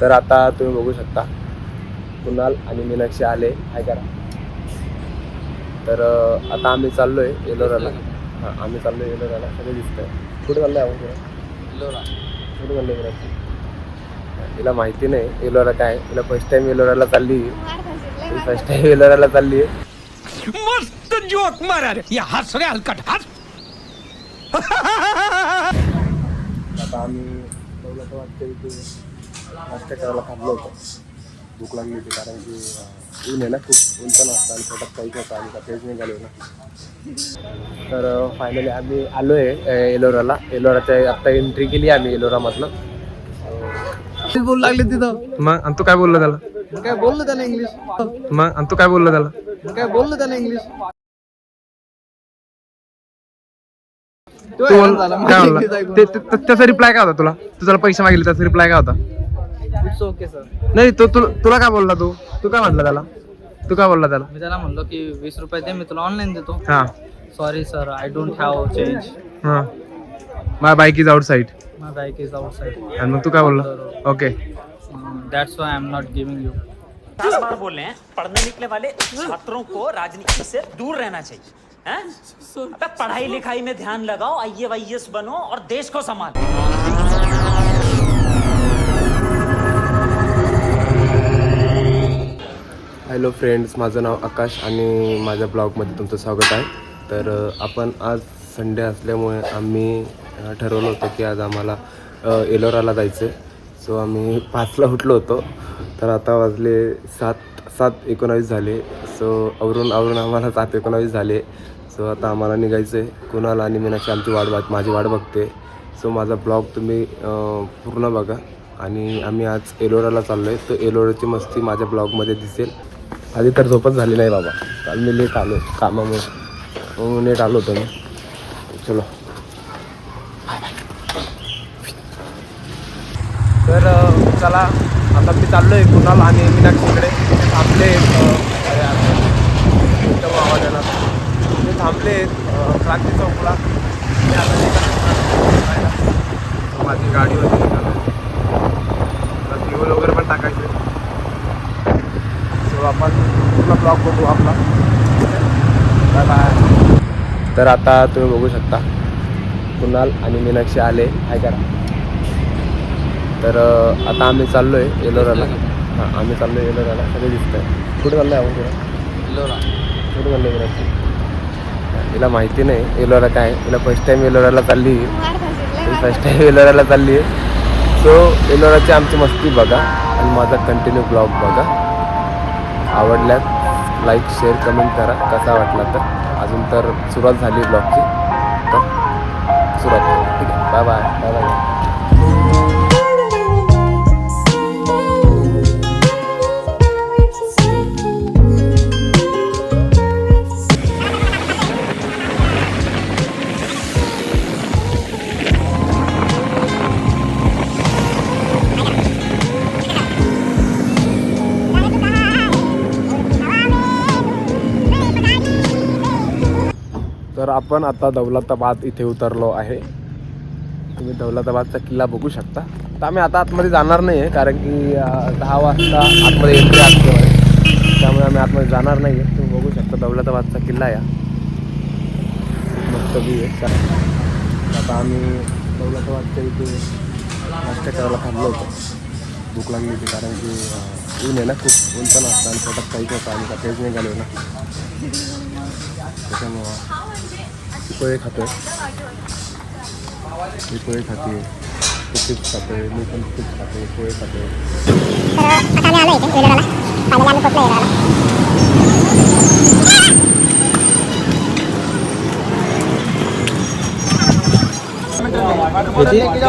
तर आता तुम्ही बघू शकता कुणाल आणि मीनाक्षी आले हाय करा. तर आता आम्ही चाललोय एलोराला. हां आम्ही चाललोय एलोराला. सगळे दिसतंय. कुठे चाललोय आपण? एलोरा. कुठे चाललोय मीनाक्षी? तिला माहिती नाही एलोरा काय. तिला फर्स्ट टाइम एलोराला चालली. फर्स्ट टाइम एलोराला चालली. मस्त जोक मारा रे. या हस रे हलकट हस. आता आम्ही दौलताबादच्या इथे नाश्ता करायला थांबलो होतो. भूक लागली होती कारण की ऊन आहे ना खूप. ऊन पण असतं आणि पोटात काहीच नव्हतं. आम्ही का तेच निघालो ना. तर फायनली आम्ही आलो आहे एलोराला. एलोराच्या आत्ता एंट्री केली आम्ही एलोरामधनं. बोलू लागले तिथं. मग आणि तू काय बोलला त्याला? काय बोललो त्याला इंग्लिश. मग आणि तू काय बोलला त्याला? काय बोललो त्याला इंग्लिश. तू काय बोलला? त्याचा रिप्लाय काय होता तुला? तुझ्याला पैसे मागितले त्याचा रिप्लाय काय होता? It's okay sir. नाही तुला काय बोलला तू काय म्हटलं त्याला? तू काय बोलला त्याला? मी त्याला म्हणलो की 20 रुपये दे, मी तुला ऑनलाईन देतो. हां sorry sir, I don't have change. हां my bike is outside. My bike is outside. आणि मग तू काय बोलला? Okay that's why I am not giving you. 10 बार बोल रहे हैं पढ़ने निकले वाले छात्रों को राजनीति से दूर रहना चाहिए हैं? अबे पढ़ाई लिखाई में ध्यान लगाओ, IAS बनो और देश को संभालो. हॅलो फ्रेंड्स, माझं नाव आकाश आणि माझ्या ब्लॉगमध्ये तुमचं स्वागत आहे. तर आपण आज संडे असल्यामुळे आम्ही ठरवलं होतं की आज आम्हाला एलोराला जायचं आहे. सो आम्ही 5ला उठलो होतो. तर आता वाजले 7:19 झाले. सो आवरून आम्हाला 7:19 झाले. सो आता आम्हाला निघायचं आहे. कुणाल आणि मीनाक्षी माझी वाट बघते. सो माझा ब्लॉग तुम्ही पूर्ण बघा. आणि आम्ही आज एलोराला चाललो आहे. तर एलोराची मस्ती माझ्या ब्लॉगमध्ये दिसेल. आधी तर झोपच झाली नाही बाबा. काल मी लेट आलो कामामुळे. लेट आलो होतो मी. चलो तर चला आता मी चाललो आहे कुणाल आणि मीनाक्षीकडे. थांबले आवाज येणार. ते थांबले क्रांती चौकला. मी आता माझी गाडी वगैरे फ्युल वगैरे पण टाकायचे. सो आपण पूर्ण ब्लॉग बघू आपला. Bye bye. तर आता तुम्ही बघू शकता कुणाल आणि मीनाक्षी आले हाय करा. तर आता आम्ही चाललो आहे एलोराला. हां आम्ही चाललो आहे एलोराला. सगळे दिसत आहे. कुठे चाललो आहे आपण? एलोरा. कुठे चाललो आहे मीनाक्षी? तिला माहिती नाही एलोरा काय. तिला फर्स्ट टाईम एलोराला चालली. फर्स्ट टाईम एलोराला चालली आहे. सो एलोराची आमची मस्ती बघा आणि माझा कंटिन्यू ब्लॉग बघा. आवडल्यास लाईक शेअर कमेंट करा कसा वाटला तर. अजून तर सुरुवात झाली ब्लॉगची. तर सुरुवात करू. ठीक आहे. Bye bye bye bye. तर आपण आता दौलताबाद इथे उतरलो आहे. तुम्ही दौलताबादचा किल्ला बघू शकता. तर आम्ही आता आतमध्ये जाणार नाही आहे कारण की 10 वाजता आतमध्ये एंट्री असल्यामुळे. त्यामुळे आम्ही आतमध्ये जाणार नाही आहे. तुम्ही बघू शकता दौलताबादचा किल्ला या मस्त बी आहे. आता आम्ही दौलताबादच्या इथे नाश्ता करायला थांबलो होतो. भूक लागली होती कारण की ऊन आहे ना खूप. ऊन पण असतं आणि पोटात काहीच नव्हतं. आम्ही का तेच निघालो ना. त्याच्यामुळं पोहे खातोय. मी पोहे खाते. तू चिप्स खातोय. मी पण चिप्स खाते. पोहे खातोय.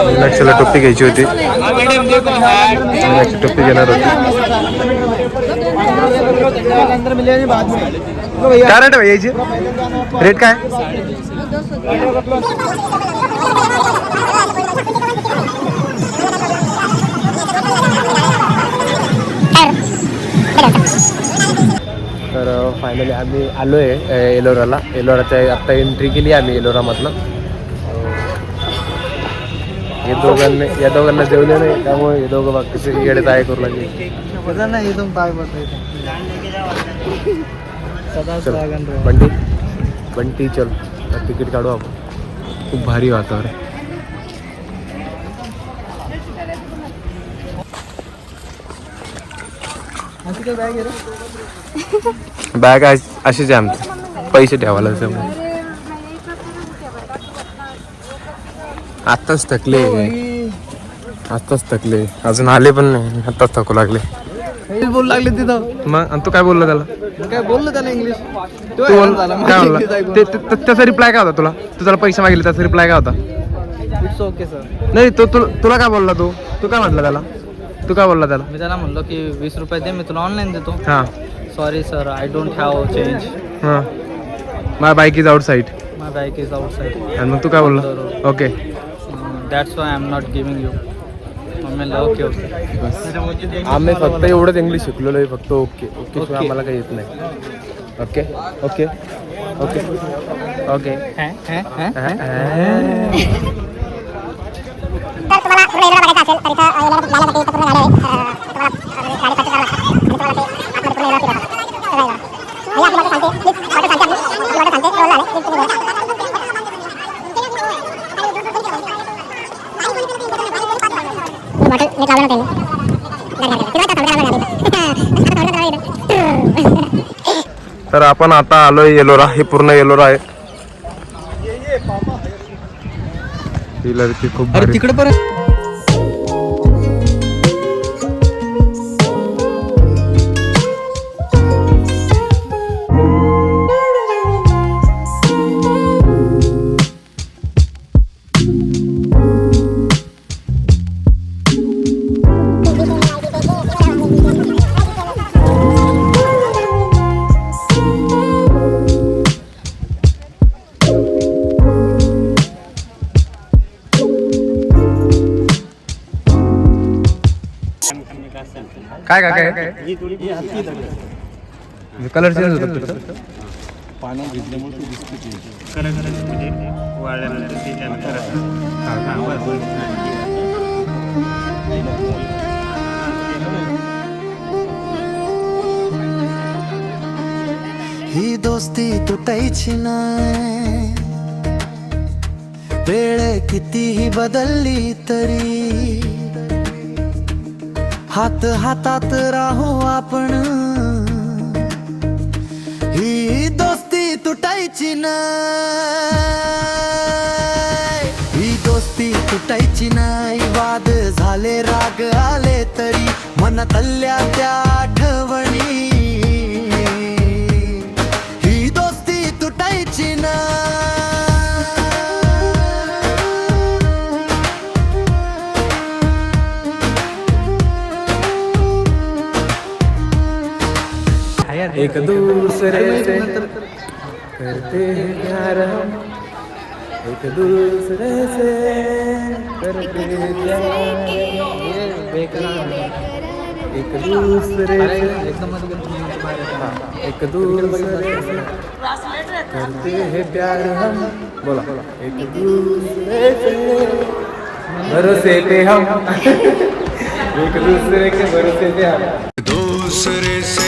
मीनाक्षीला टोपी घ्यायची होती. मीनाक्षी टोपी घेणार होती. काय रेट आहे याची? रेट काय? तर फायनली आम्ही आलो आहे एलोराला. एलोराच्या आत्ता एंट्री केली आम्ही एलोरामधनं. या दोघांना जेवले नाही, त्यामुळे हे दोघं बाकी कसे येडे काय करू लागले. एकदम काय चल बंटी बंटी चल तिकीट काढू आपण. खूप भारी वातावरण. बॅग अशीच आहे आमची, पैसे ठेवायला त्यामुळे. आत्ताच थकले अजून आले पण नाही, आत्ताच थकू लागले. बोलू लागले तिथं. मग आणि तू काय बोलला त्याला? काय बोललो त्याला इंग्लिश. तू काय बोलला? त्याचा रिप्लाय काय होता तुला? तू त्याला पैसे मागितले त्याचा रिप्लाय काय होता? It's okay sir. नाही तुला काय बोलला? तू काय म्हटलं त्याला? तू काय बोलला त्याला? मी त्याला म्हणलो की 20 रुपये दे, मी तुला ऑनलाईन देतो. हां sorry sir, I don't have change. हां my bike is outside. My bike is outside. आणि मग तू काय बोलला? Okay that's why I am not giving you. म्हणलं ओके ओके. आम्ही फक्त एवढंच इंग्लिश शिकलेलो आहे, फक्त ओके ओके शिवाय आम्हाला काही येत नाही. Okay okay okay okay. तर आपण आता आलोय येलोरा. हे पूर्ण येलोरा आहे. खूप भारी. तिकडे परत काय कलर चेंज होतात. ही दोस्ती तुटायची नाही, वेळ कितीही बदलली तरी हात हातात राहू आपण. ही दोस्ती तुटायची नाही, ही दोस्ती तुटायची नाही. वाद झाले राग आले तरी मनातल्या त्या आठवणी. ही दोस्ती तुटायची नाही. एक दूसरे से करते हैं प्यार, एक दूसरे से करते हैं प्यार, एक दूसरे से एक दूसरे से करते हैं प्यार हम. बोला एक दूसरे से भरोसे पे हम. एक दूसरे के भरोसे पे हम. दूसरे से